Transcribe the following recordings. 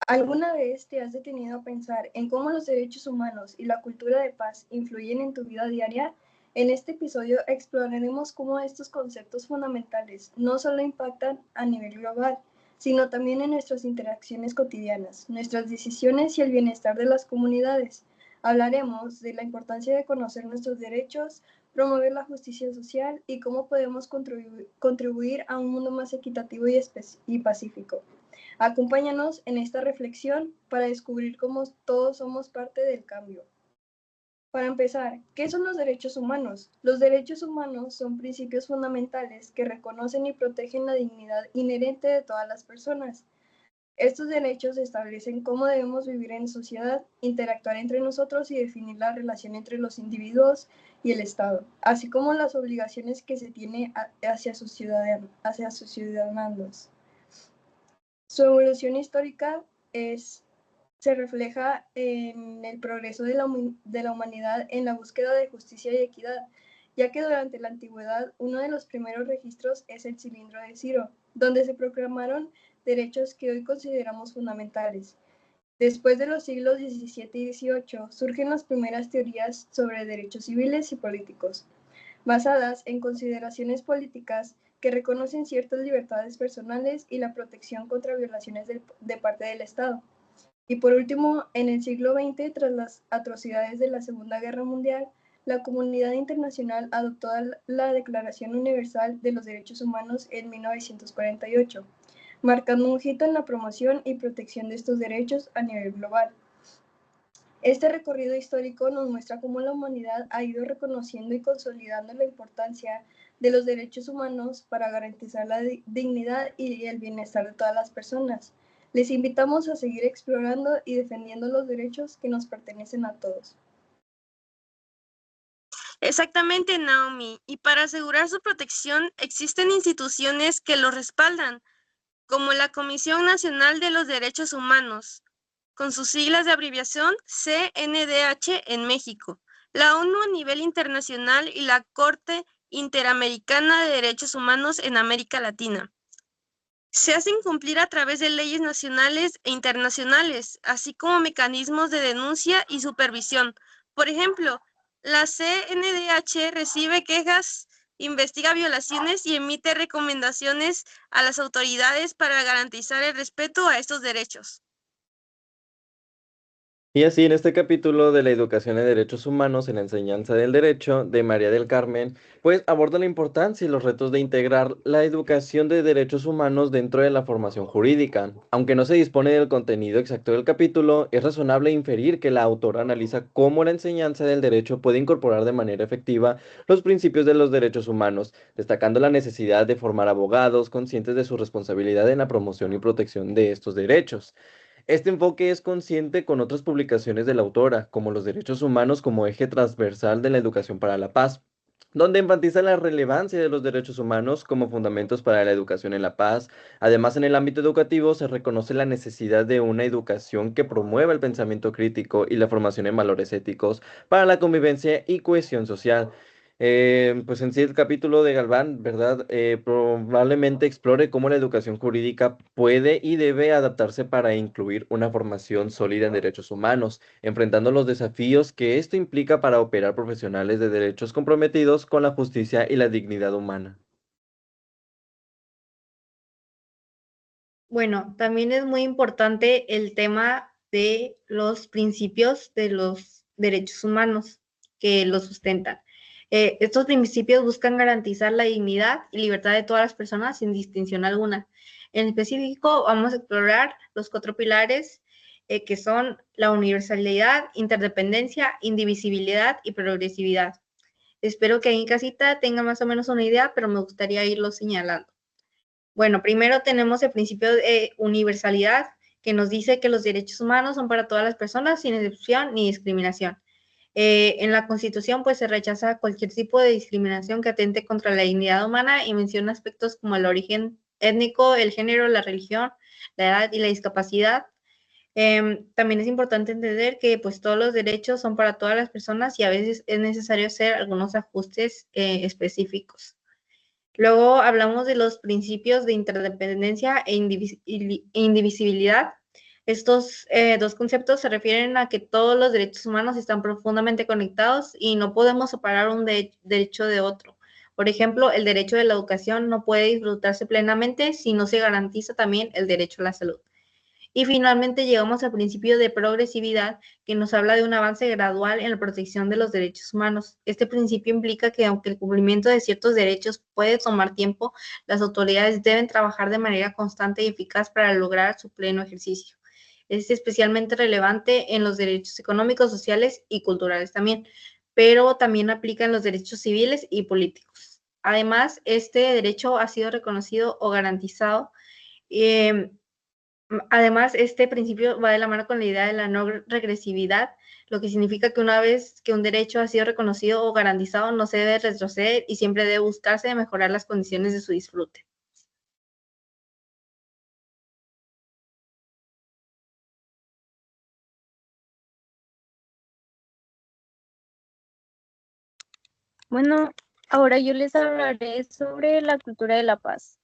¿Alguna vez te has detenido a pensar en cómo los derechos humanos y la cultura de paz influyen en tu vida diaria? En este episodio exploraremos cómo estos conceptos fundamentales no solo impactan a nivel global, sino también en nuestras interacciones cotidianas, nuestras decisiones y el bienestar de las comunidades. Hablaremos de la importancia de conocer nuestros derechos, promover la justicia social y cómo podemos contribuir a un mundo más equitativo y pacífico. Acompáñanos en esta reflexión para descubrir cómo todos somos parte del cambio. Para empezar, ¿qué son los derechos humanos? Los derechos humanos son principios fundamentales que reconocen y protegen la dignidad inherente de todas las personas. Estos derechos establecen cómo debemos vivir en sociedad, interactuar entre nosotros y definir la relación entre los individuos y el Estado, así como las obligaciones que se tiene hacia sus ciudadanos. Su evolución histórica se refleja en el progreso de la humanidad en la búsqueda de justicia y equidad, ya que durante la antigüedad uno de los primeros registros es el Cilindro de Ciro, donde se proclamaron derechos que hoy consideramos fundamentales. Después de los siglos XVII y XVIII surgen las primeras teorías sobre derechos civiles y políticos, basadas en consideraciones políticas que reconocen ciertas libertades personales y la protección contra violaciones de parte del Estado. Y por último, en el siglo XX, tras las atrocidades de la Segunda Guerra Mundial, la comunidad internacional adoptó la Declaración Universal de los Derechos Humanos en 1948, marcando un hito en la promoción y protección de estos derechos a nivel global. Este recorrido histórico nos muestra cómo la humanidad ha ido reconociendo y consolidando la importancia de los derechos humanos para garantizar la dignidad y el bienestar de todas las personas. Les invitamos a seguir explorando y defendiendo los derechos que nos pertenecen a todos. Exactamente, Naomi. Y para asegurar su protección existen instituciones que lo respaldan, como la Comisión Nacional de los Derechos Humanos, con sus siglas de abreviación CNDH en México, la ONU a nivel internacional y la Corte Interamericana de Derechos Humanos en América Latina. Se hacen cumplir a través de leyes nacionales e internacionales, así como mecanismos de denuncia y supervisión. Por ejemplo, la CNDH recibe quejas, investiga violaciones y emite recomendaciones a las autoridades para garantizar el respeto a estos derechos. Y así en este capítulo de la educación en derechos humanos en la enseñanza del derecho de María del Carmen, pues aborda la importancia y los retos de integrar la educación de derechos humanos dentro de la formación jurídica. Aunque no se dispone del contenido exacto del capítulo, es razonable inferir que la autora analiza cómo la enseñanza del derecho puede incorporar de manera efectiva los principios de los derechos humanos, destacando la necesidad de formar abogados conscientes de su responsabilidad en la promoción y protección de estos derechos. Este enfoque es consciente con otras publicaciones de la autora, como los derechos humanos como eje transversal de la educación para la paz, donde enfatiza la relevancia de los derechos humanos como fundamentos para la educación en la paz. Además, en el ámbito educativo se reconoce la necesidad de una educación que promueva el pensamiento crítico y la formación en valores éticos para la convivencia y cohesión social. Pues en sí el capítulo de Galván, ¿verdad? Probablemente explore cómo la educación jurídica puede y debe adaptarse para incluir una formación sólida en derechos humanos, enfrentando los desafíos que esto implica para operar profesionales de derechos comprometidos con la justicia y la dignidad humana. Bueno, también es muy importante el tema de los principios de los derechos humanos que los sustentan. Estos principios buscan garantizar la dignidad y libertad de todas las personas sin distinción alguna. En específico, vamos a explorar los 4 pilares que son la universalidad, interdependencia, indivisibilidad y progresividad. Espero que ahí en casita tengan más o menos una idea, pero me gustaría irlo señalando. Bueno, primero tenemos el principio de universalidad, que nos dice que los derechos humanos son para todas las personas sin excepción ni discriminación. En la Constitución, pues se rechaza cualquier tipo de discriminación que atente contra la dignidad humana y menciona aspectos como el origen étnico, el género, la religión, la edad y la discapacidad. También es importante entender que pues todos los derechos son para todas las personas y a veces es necesario hacer algunos ajustes específicos. Luego hablamos de los principios de interdependencia e indivisibilidad. Estos dos conceptos se refieren a que todos los derechos humanos están profundamente conectados y no podemos separar un derecho de otro. Por ejemplo, el derecho de la educación no puede disfrutarse plenamente si no se garantiza también el derecho a la salud. Y finalmente llegamos al principio de progresividad, que nos habla de un avance gradual en la protección de los derechos humanos. Este principio implica que aunque el cumplimiento de ciertos derechos puede tomar tiempo, las autoridades deben trabajar de manera constante y eficaz para lograr su pleno ejercicio. Es especialmente relevante en los derechos económicos, sociales y culturales también, pero también aplica en los derechos civiles y políticos. Además, este derecho ha sido reconocido o garantizado. Además, este principio va de la mano con la idea de la no regresividad, lo que significa que una vez que un derecho ha sido reconocido o garantizado, no se debe retroceder y siempre debe buscarse de mejorar las condiciones de su disfrute. Bueno, ahora yo les hablaré sobre la cultura de la paz,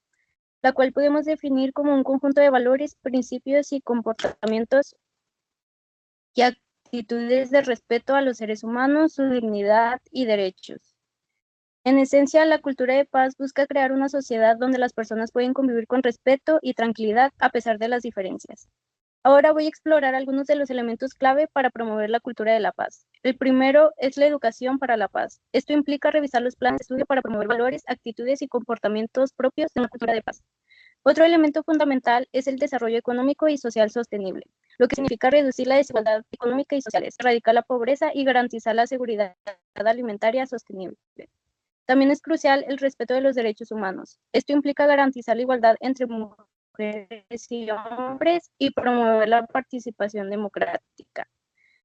la cual podemos definir como un conjunto de valores, principios y comportamientos y actitudes de respeto a los seres humanos, su dignidad y derechos. En esencia, la cultura de paz busca crear una sociedad donde las personas pueden convivir con respeto y tranquilidad a pesar de las diferencias. Ahora voy a explorar algunos de los elementos clave para promover la cultura de la paz. El primero es la educación para la paz. Esto implica revisar los planes de estudio para promover valores, actitudes y comportamientos propios de una cultura de paz. Otro elemento fundamental es el desarrollo económico y social sostenible, lo que significa reducir la desigualdad económica y social, erradicar la pobreza y garantizar la seguridad alimentaria sostenible. También es crucial el respeto de los derechos humanos. Esto implica garantizar la igualdad entre mujeres y hombres y promover la participación democrática.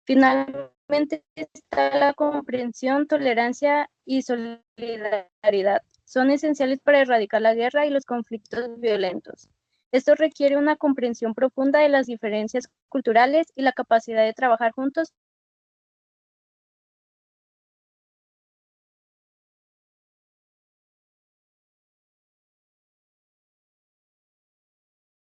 Finalmente está la comprensión, tolerancia y solidaridad. Son esenciales para erradicar la guerra y los conflictos violentos. Esto requiere una comprensión profunda de las diferencias culturales y la capacidad de trabajar juntos.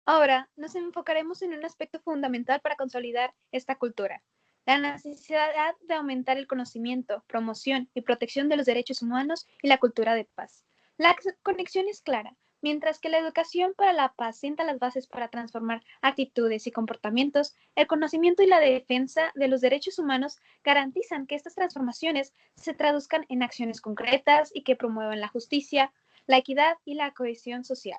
Ahora nos enfocaremos en un aspecto fundamental para consolidar esta cultura, la necesidad de aumentar el conocimiento, promoción y protección de los derechos humanos y la cultura de paz. La conexión es clara. Mientras que la educación para la paz sienta las bases para transformar actitudes y comportamientos, el conocimiento y la defensa de los derechos humanos garantizan que estas transformaciones se traduzcan en acciones concretas y que promuevan la justicia, la equidad y la cohesión social.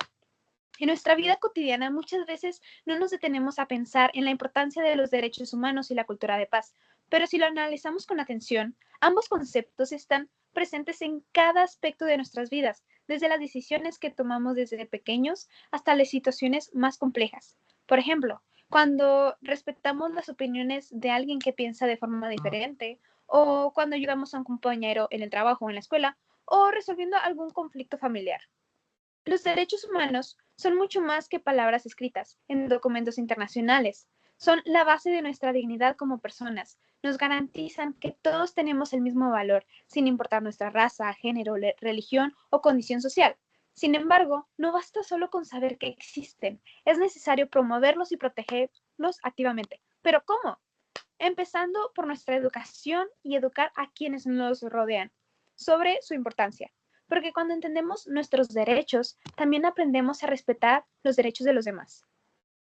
En nuestra vida cotidiana muchas veces no nos detenemos a pensar en la importancia de los derechos humanos y la cultura de paz, pero si lo analizamos con atención, ambos conceptos están presentes en cada aspecto de nuestras vidas, desde las decisiones que tomamos desde pequeños hasta las situaciones más complejas. Por ejemplo, cuando respetamos las opiniones de alguien que piensa de forma diferente, o cuando ayudamos a un compañero en el trabajo o en la escuela, o resolviendo algún conflicto familiar. Los derechos humanos son mucho más que palabras escritas en documentos internacionales. Son la base de nuestra dignidad como personas. Nos garantizan que todos tenemos el mismo valor, sin importar nuestra raza, género, religión o condición social. Sin embargo, no basta solo con saber que existen. Es necesario promoverlos y protegerlos activamente. ¿Pero cómo? Empezando por nuestra educación y educar a quienes nos rodean sobre su importancia. Porque cuando entendemos nuestros derechos, también aprendemos a respetar los derechos de los demás.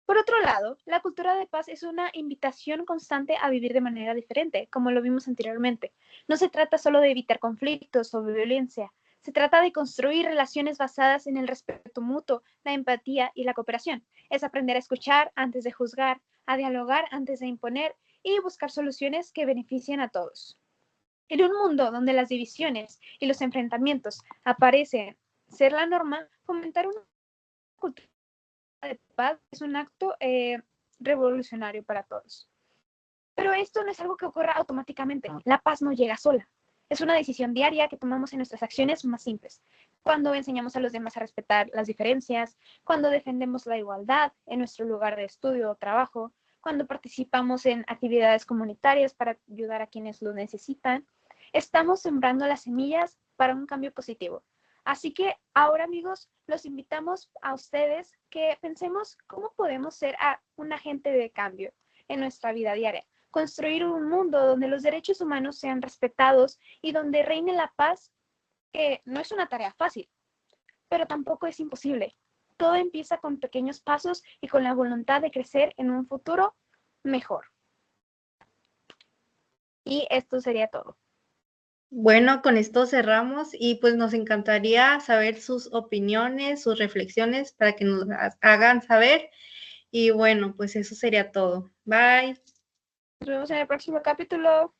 Por otro lado, la cultura de paz es una invitación constante a vivir de manera diferente, como lo vimos anteriormente. No se trata solo de evitar conflictos o violencia, se trata de construir relaciones basadas en el respeto mutuo, la empatía y la cooperación. Es aprender a escuchar antes de juzgar, a dialogar antes de imponer y buscar soluciones que beneficien a todos. En un mundo donde las divisiones y los enfrentamientos aparecen ser la norma, fomentar una cultura de paz es un acto revolucionario para todos. Pero esto no es algo que ocurra automáticamente. La paz no llega sola. Es una decisión diaria que tomamos en nuestras acciones más simples. Cuando enseñamos a los demás a respetar las diferencias, cuando defendemos la igualdad en nuestro lugar de estudio o trabajo, cuando participamos en actividades comunitarias para ayudar a quienes lo necesitan, estamos sembrando las semillas para un cambio positivo. Así que ahora, amigos, los invitamos a ustedes que pensemos cómo podemos ser un agente de cambio en nuestra vida diaria. Construir un mundo donde los derechos humanos sean respetados y donde reine la paz, que no es una tarea fácil, pero tampoco es imposible. Todo empieza con pequeños pasos y con la voluntad de crecer en un futuro mejor. Y esto sería todo. Bueno, con esto cerramos y pues nos encantaría saber sus opiniones, sus reflexiones para que nos hagan saber. Y bueno, pues eso sería todo. Bye. Nos vemos en el próximo capítulo.